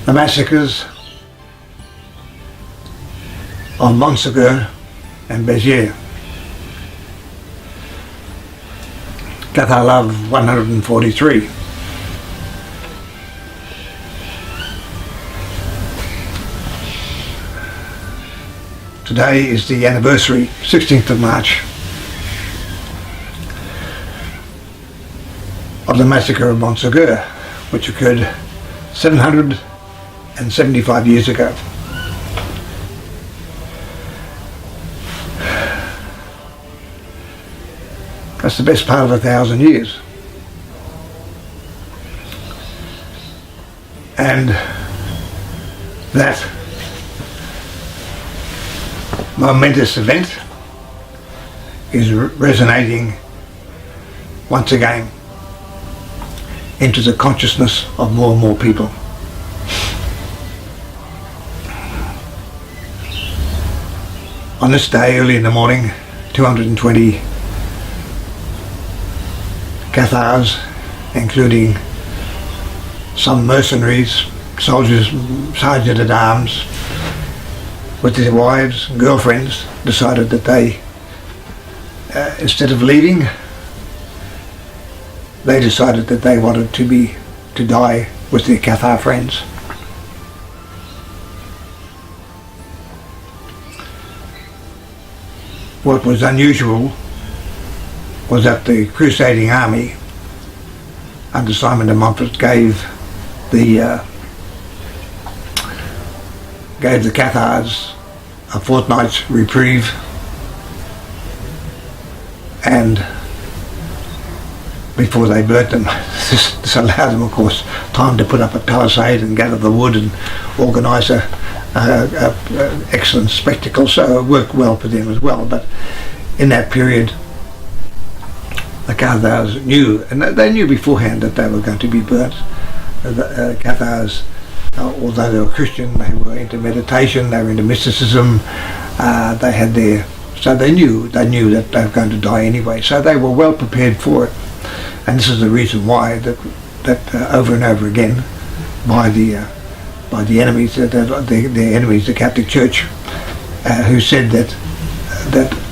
The massacres of Montsegur and Beziers. Cathar 143. Today is the anniversary, 16th of March, of the Massacre of Montsegur, which occurred 775 years ago. That's the best part of 1,000 years. And that momentous event is resonating once again into the consciousness of more and more people. On this day, early in the morning, 220 Cathars, including some mercenaries, soldiers, sergeant-at-arms, with their wives and girlfriends, decided that they, instead of leaving, they decided that they wanted to die with their Cathar friends. What was unusual was that the crusading army under Simon de Montfort gave the Cathars a fortnight's reprieve, and before they burnt them. This allowed them, of course, time to put up a palisade and gather the wood and organise a excellent spectacle, so it worked well for them as well. But in that period, the Cathars knew, and they knew beforehand, that they were going to be burnt. The Cathars, although they were Christian, they were into meditation, they were into mysticism, they had their, so they knew that they were going to die anyway, so they were well prepared for it. And this is the reason why that over and over again by the enemies, the enemies, the Catholic Church, who said that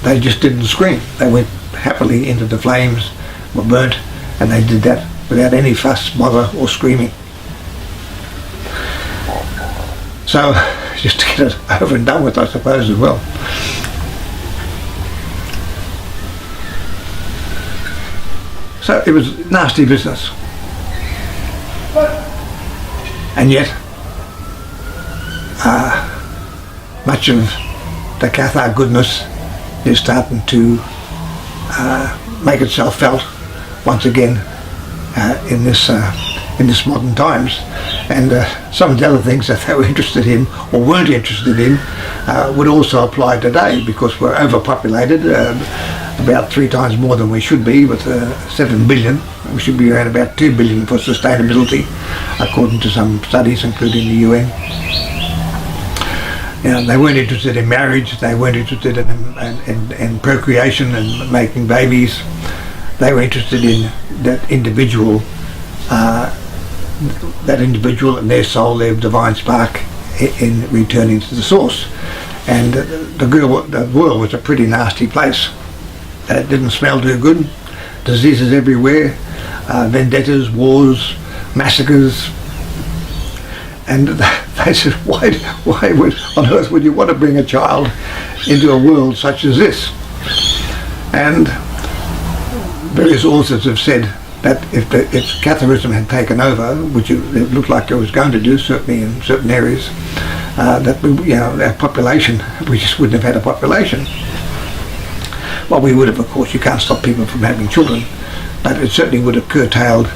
they just didn't scream. They went happily into the flames, were burnt, and they did that without any fuss, bother, or screaming. So, just to get it over and done with, I suppose, as well. So it was nasty business. And yet, much of the Cathar goodness is starting to make itself felt once again in this modern times, and some of the other things that they were interested in or weren't interested in would also apply today, because we're overpopulated, about 3 times more than we should be, with 7 billion. We should be around about 2 billion for sustainability, according to some studies, including the UN. They weren't interested in marriage, they weren't interested in procreation and making babies. They were interested in that individual and their soul, their divine spark, in returning to the source. And the world was a pretty nasty place. It didn't smell too good. Diseases everywhere, vendettas, wars, massacres. And they said, why on earth would you want to bring a child into a world such as this? And various authors have said that if Catharism had taken over, which it looked like it was going to do, certainly in certain areas, that our population, we just wouldn't have had a population. Well, we would have, of course. You can't stop people from having children, but it certainly would have curtailed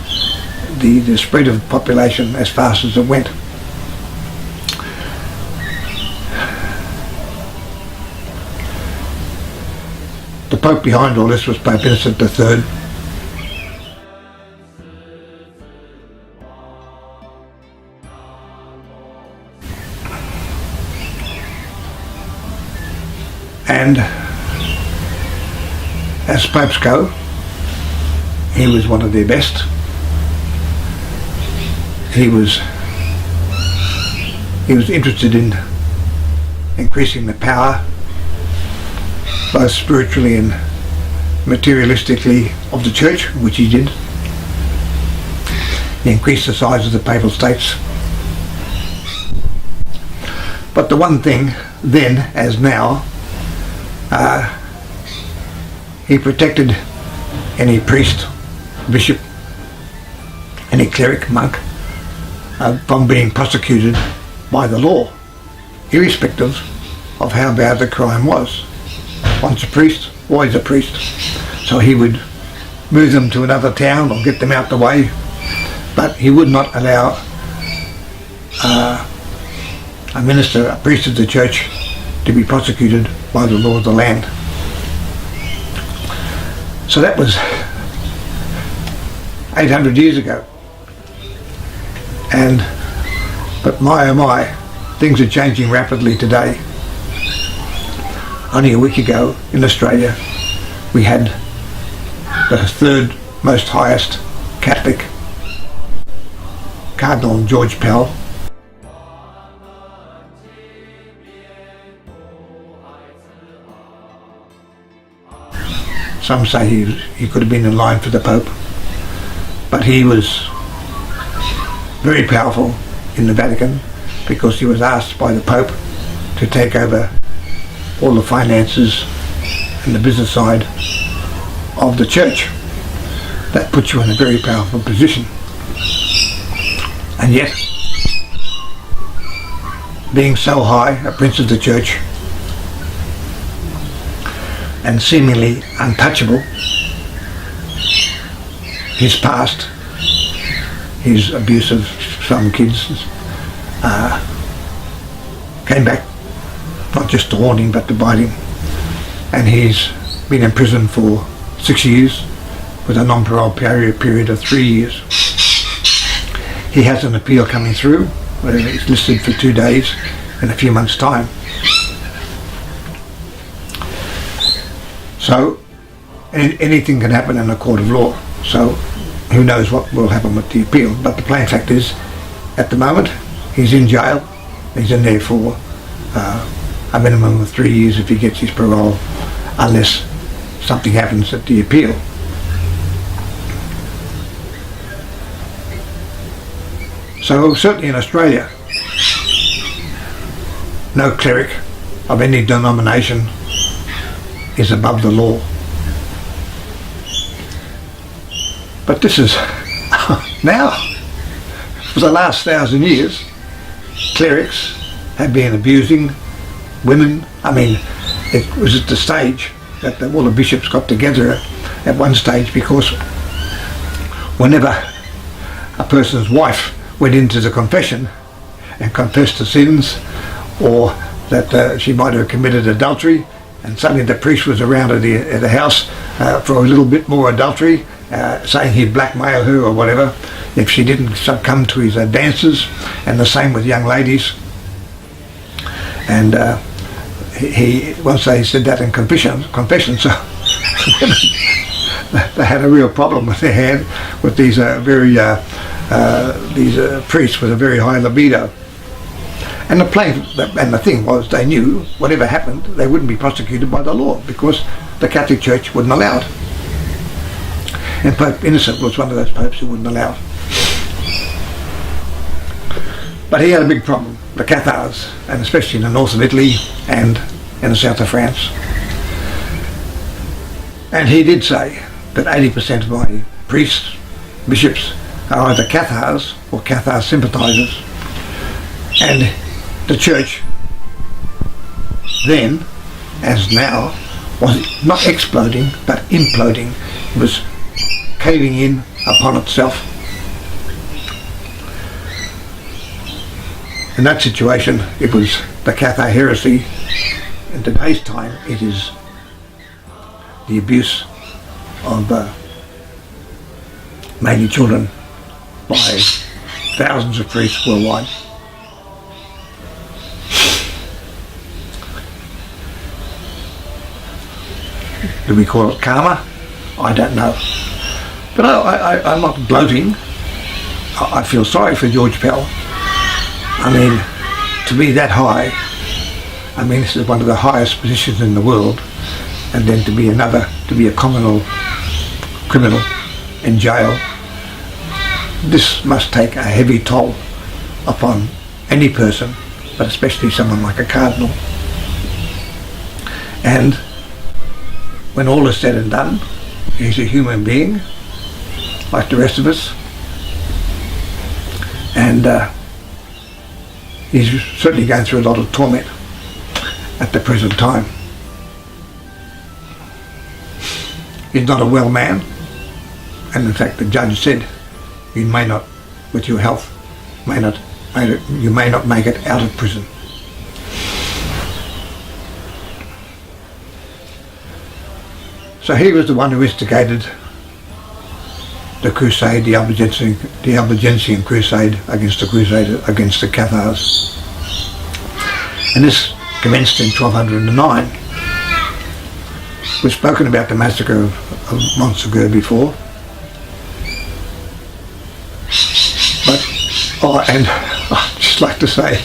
the spread of population as fast as it went. The Pope behind all this was Pope Innocent III. And as popes go, he was one of their best. He was he was interested in increasing the power, both spiritually and materialistically, of the church, which he did. He increased the size of the papal states. But the one thing, then as now, he protected any priest, bishop, any cleric, monk, from being prosecuted by the law, irrespective of how bad the crime was. Once a priest, always a priest. So he would move them to another town or get them out the way, but he would not allow a minister, a priest of the church, to be prosecuted by the law of the land. So that was 800 years ago. But my oh my, things are changing rapidly today. Only a week ago in Australia we had the third most highest Catholic, Cardinal George Pell. Some say he could have been in line for the Pope, but he was very powerful in the Vatican because he was asked by the Pope to take over all the finances and the business side of the church. That puts you in a very powerful position. And yet, being so high, a prince of the church, and seemingly untouchable, his past, his abuse of some kids, came back, not just to haunt him but to bite him. And he's been in prison for 6 years with a non-parole period of 3 years. He has an appeal coming through where it's listed for 2 days in a few months' time. So anything can happen in a court of law, so who knows what will happen with the appeal. But the plain fact is, at the moment he's in jail. He's in there for a minimum of 3 years if he gets his parole, unless something happens at the appeal. So certainly in Australia, no cleric of any denomination is above the law. But this is now, for the last 1,000 years, clerics have been abusing women. I mean, it was at the stage that all the bishops got together at one stage, because whenever a person's wife went into the confession and confessed to sins, or that she might have committed adultery, and suddenly the priest was around at the house for a little bit more adultery, saying he'd blackmail her or whatever if she didn't come to his dances, and the same with young ladies. And once they said that in confession, so they had a real problem with their hand with these priests with a very high libido. And the thing was, they knew whatever happened, they wouldn't be prosecuted by the law because the Catholic Church wouldn't allow it. And Pope Innocent was one of those popes who wouldn't allow it. But he had a big problem, the Cathars, and especially in the north of Italy and in the south of France. And he did say that 80% of my priests, bishops, are either Cathars or Cathar sympathisers. And the church then, as now, was not exploding but imploding. It was caving in upon itself. In that situation, it was the Cathar heresy. In today's time, it is the abuse of mainly children by thousands of priests worldwide. Do we call it karma? I don't know. But I'm not gloating. I feel sorry for George Pell. I mean, to be that high, I mean, this is one of the highest positions in the world, and then to be a criminal in jail, this must take a heavy toll upon any person, but especially someone like a cardinal. And when all is said and done, he's a human being like the rest of us, and he's certainly going through a lot of torment at the present time. He's not a well man, and in fact the judge said you may not, with your health, you may not make it out of prison. So he was the one who instigated the crusade, the Albigensian crusade against the Cathars. And this commenced in 1209. We've spoken about the massacre of Montsegur before. And I'd just like to say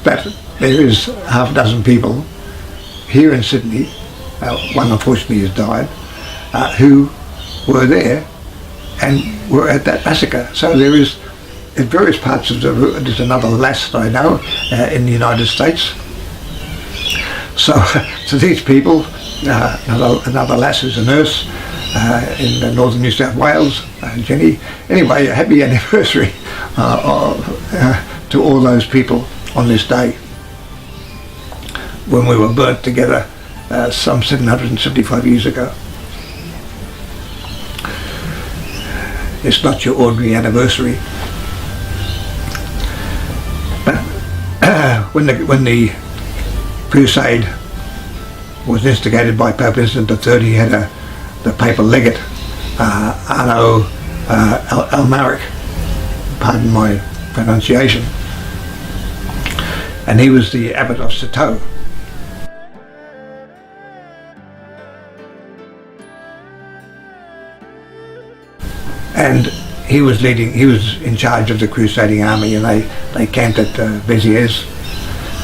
that there is half a dozen people here in Sydney, one unfortunately has died, who were there and were at that massacre. So there is, in various parts of there's another lass that I know in the United States. So these people, another lass who's a nurse in northern New South Wales, Jenny. Anyway, a happy anniversary to all those people on this day when we were burnt together some 775 years ago. It's not your ordinary anniversary. But when the crusade was instigated by Pope Innocent III, he had the papal legate, Arno Almaric, pardon my pronunciation, and he was the abbot of Citeaux. And he was in charge of the crusading army, and they camped at Beziers,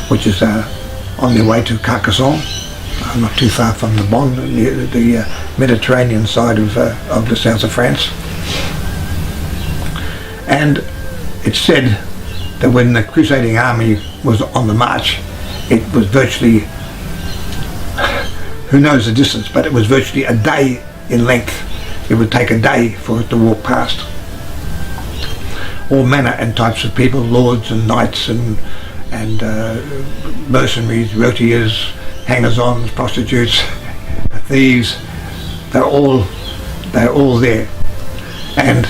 which is on their way to Carcassonne, not too far from the Bon, the Mediterranean side of the south of France. And it's said that when the crusading army was on the march, it was virtually, who knows the distance, but it was virtually a day in length. It would take a day for it to walk past. All manner and types of people, lords and knights and mercenaries, routiers, hangers-on, prostitutes, thieves, they're all there. And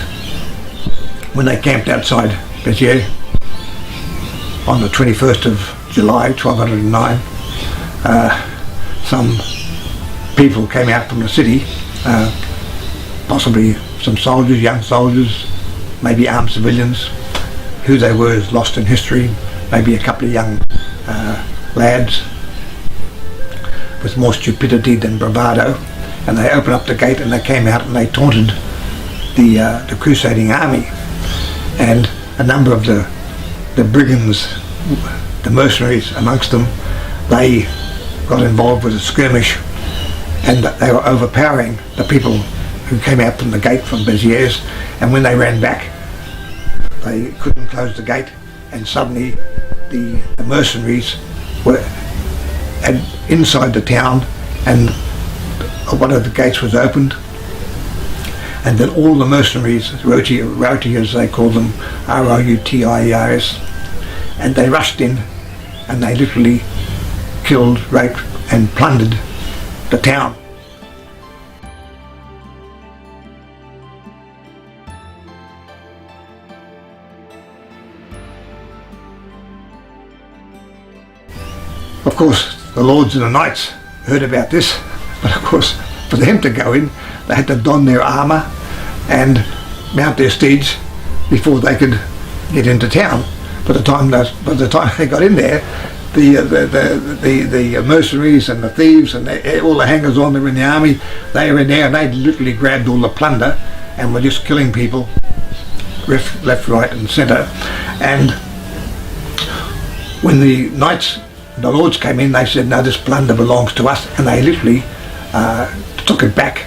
when they camped outside Beziers on the 21st of July 1209, some people came out from the city, possibly some soldiers, young soldiers, maybe armed civilians. Who they were is lost in history. Maybe a couple of young lads with more stupidity than bravado, and they opened up the gate and they came out and they taunted the crusading army, and a number of the brigands, the mercenaries amongst them, they got involved with a skirmish, and they were overpowering the people who came out from the gate from Beziers, and when they ran back they couldn't close the gate, and suddenly the mercenaries were inside the town, and one of the gates was opened, and then all the mercenaries, routiers they call them, R-O-U-T-I-E-R-S, and they rushed in and they literally killed, raped and plundered the town. Of course, the lords and the knights heard about this, but of course, for them to go in, they had to don their armour and mount their steeds before they could get into town. By the time they got in there, the mercenaries and the thieves and all the hangers-on that were in the army, they were in there and they literally grabbed all the plunder and were just killing people left, right and centre. And when the knights, the lords came in, they said, no, this plunder belongs to us, and they literally took it back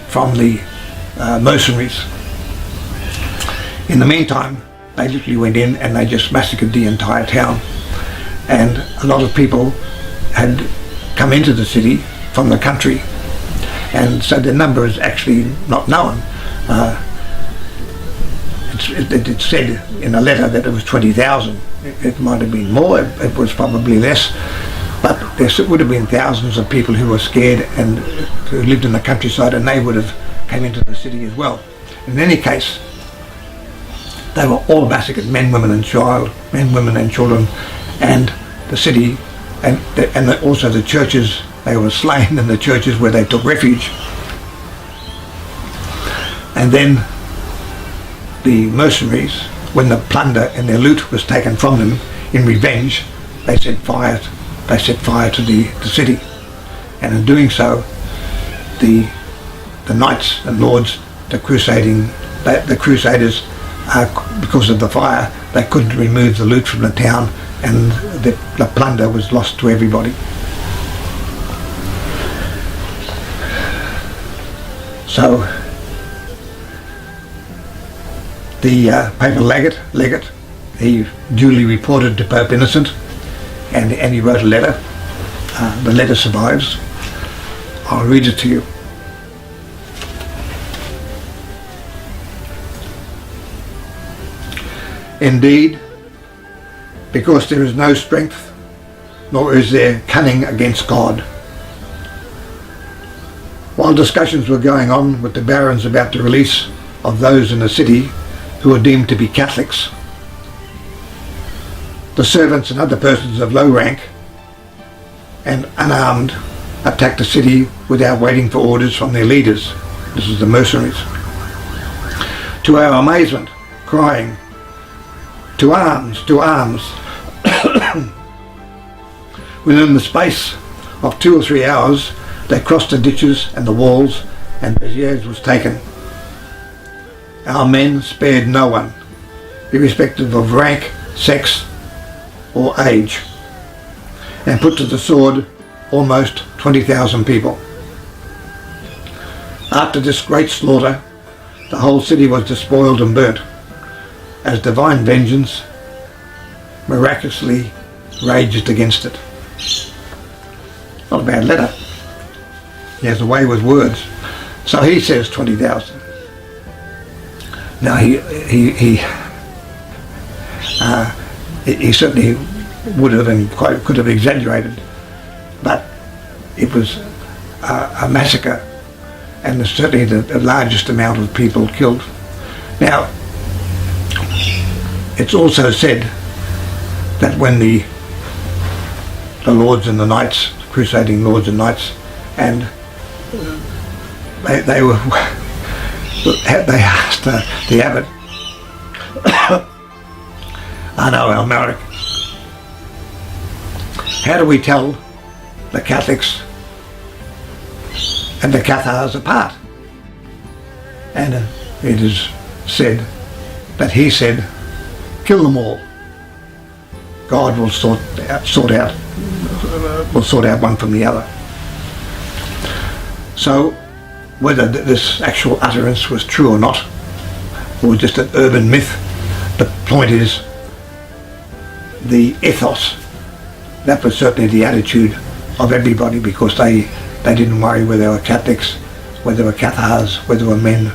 from the mercenaries. In the meantime, they literally went in and they just massacred the entire town, and a lot of people had come into the city from the country, and so their number is actually not known. It said in a letter that it was 20,000. It might have been more, it was probably less, but there would have been thousands of people who were scared and who lived in the countryside, and they would have came into the city as well. In any case, they were all massacred, men, women and children, and the city, and also the churches. They were slain in the churches where they took refuge. And then the mercenaries, when the plunder and their loot was taken from them, in revenge, they set fire to the city. And in doing so, the knights and lords, the crusaders, because of the fire, they couldn't remove the loot from the town, and the plunder was lost to everybody. So the papal legate, he duly reported to Pope Innocent, and he wrote a letter. The letter survives. I'll read it to you. Indeed, because there is no strength, nor is there cunning against God. While discussions were going on with the barons about the release of those in the city who were deemed to be Catholics, the servants and other persons of low rank and unarmed attacked the city without waiting for orders from their leaders. This is the mercenaries. To our amazement, crying, "To arms, to arms!" Within the space of 2 or 3 hours, they crossed the ditches and the walls, and Beziers was taken. Our men spared no one, irrespective of rank, sex, or age, and put to the sword almost 20,000 people. After this great slaughter, the whole city was despoiled and burnt, as divine vengeance miraculously raged against it. Not a bad letter. He has a way with words. So he says 20,000. Now he certainly would have and could have exaggerated, but it was a massacre, and certainly the largest amount of people killed. Now, it's also said that when the lords and the knights, crusading lords and knights, and they asked the abbot, Almaric, how do we tell the Catholics and the Cathars apart? And it is said that he said, kill them all. God will sort out one from the other. So whether this actual utterance was true or not, or just an urban myth, the point is the ethos. That was certainly the attitude of everybody, because they didn't worry whether they were Catholics, whether they were Cathars, whether they were men,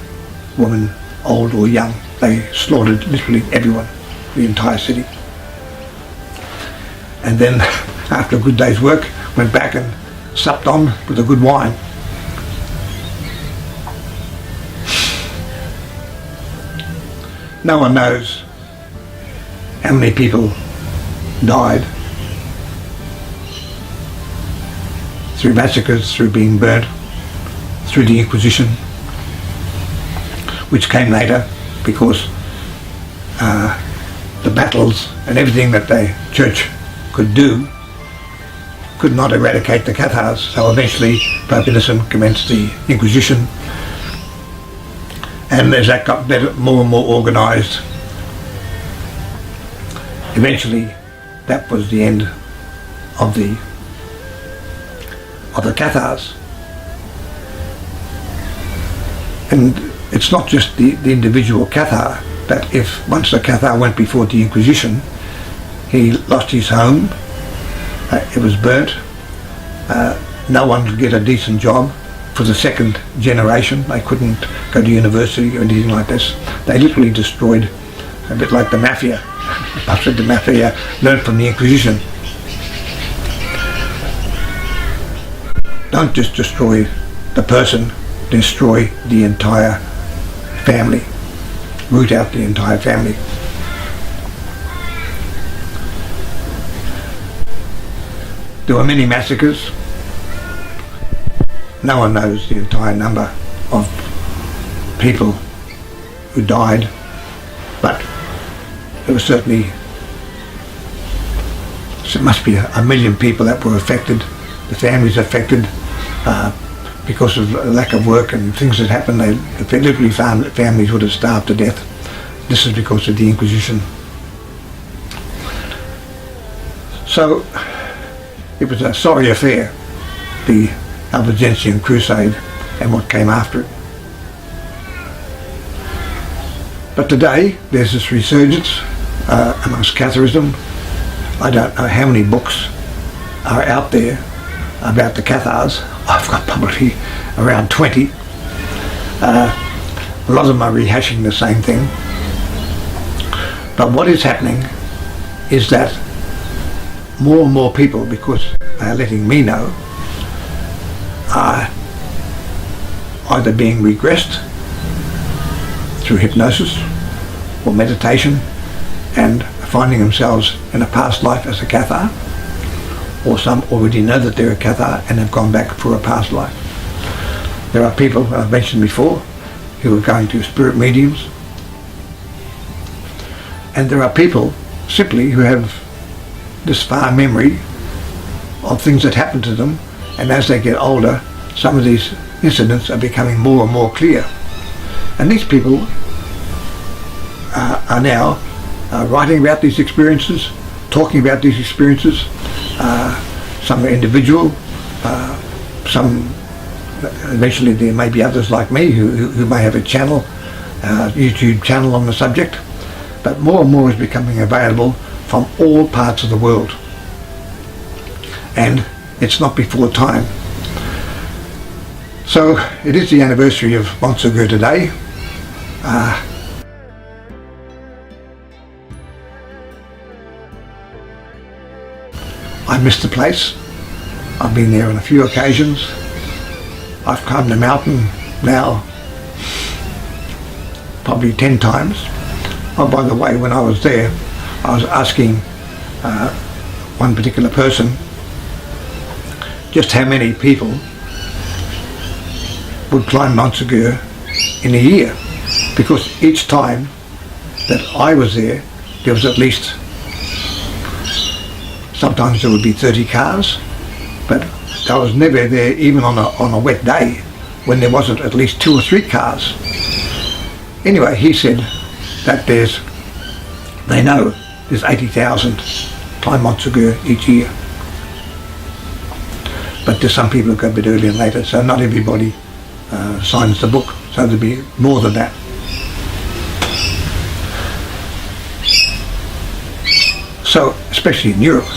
women, old or young. They slaughtered literally everyone, the entire city. And then, after a good day's work, went back and supped on with a good wine. No one knows how many people died through massacres, through being burnt, through the Inquisition, which came later, because the battles and everything that the church could do could not eradicate the Cathars. So eventually Pope Innocent commenced the Inquisition, and as that got better, more and more organised, eventually that was the end of the Cathars. And it's not just the individual Cathar, that if once the Cathar went before the Inquisition, he lost his home, it was burnt, no one could get a decent job for the second generation. They couldn't go to university or anything like this. They literally destroyed, a bit like the mafia. After the mafia learned from the Inquisition. Don't just destroy the person, destroy the entire family. Root out the entire family. There were many massacres. No one knows the entire number of people who died, but there was certainly, there must be a million people that were affected, the families affected, because of lack of work and things that happened. They literally found that families would have starved to death. This is because of the Inquisition. So it was a sorry affair, the Albigensian Crusade and what came after it. But today there's this resurgence amongst Catharism. I don't know how many books are out there about the Cathars. I've got probably around 20. A lot of them are rehashing the same thing. But what is happening is that more and more people, because they are letting me know, are either being regressed through hypnosis or meditation and finding themselves in a past life as a Cathar, or some already know that they're a Cathar and have gone back for a past life. There are people, I've mentioned before, who are going to spirit mediums, and there are people simply who have this far memory of things that happened to them, and as they get older, some of these incidents are becoming more and more clear. And these people are now writing about these experiences, talking about these experiences. Some are individual, some, eventually there may be others like me who may have a channel, YouTube channel on the subject, but more and more is becoming available from all parts of the world. And it's not before time. So it is the anniversary of Montsegur today. I miss the place. I've been there on a few occasions. I've climbed the mountain now probably 10 times. Oh, by the way, when I was there, I was asking one particular person just how many people would climb Montsegur in a year, because each time that I was there was at least, sometimes there would be 30 cars, but I was never there even on a wet day when there wasn't at least 2 or 3 cars. Anyway, he said that they know there's 80,000 climb Montsegur each year. But there's some people who go a bit earlier and later, so not everybody signs the book, so there'll be more than that. So, especially in Europe,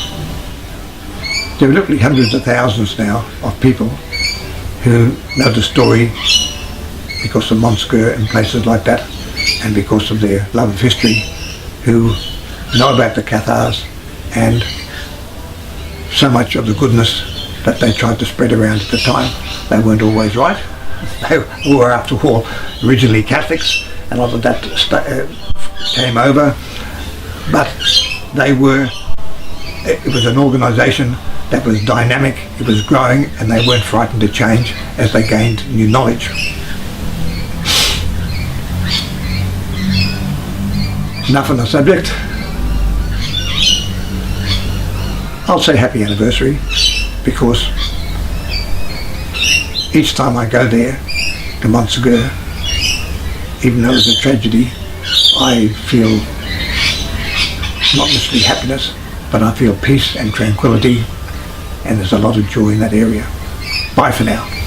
there are literally hundreds of thousands now of people who know the story because of Montsegur and places like that, and because of their love of history, who know about the Cathars and so much of the goodness that they tried to spread around at the time. They weren't always right. They were, after all, originally Catholics, and a lot of that came over, but it was an organisation that was dynamic, it was growing, and they weren't frightened to change as they gained new knowledge. Enough on the subject. I'll say happy anniversary, because each time I go there to Montsegur, even though it's a tragedy, I feel not necessarily happiness, but I feel peace and tranquility, and there's a lot of joy in that area. Bye for now.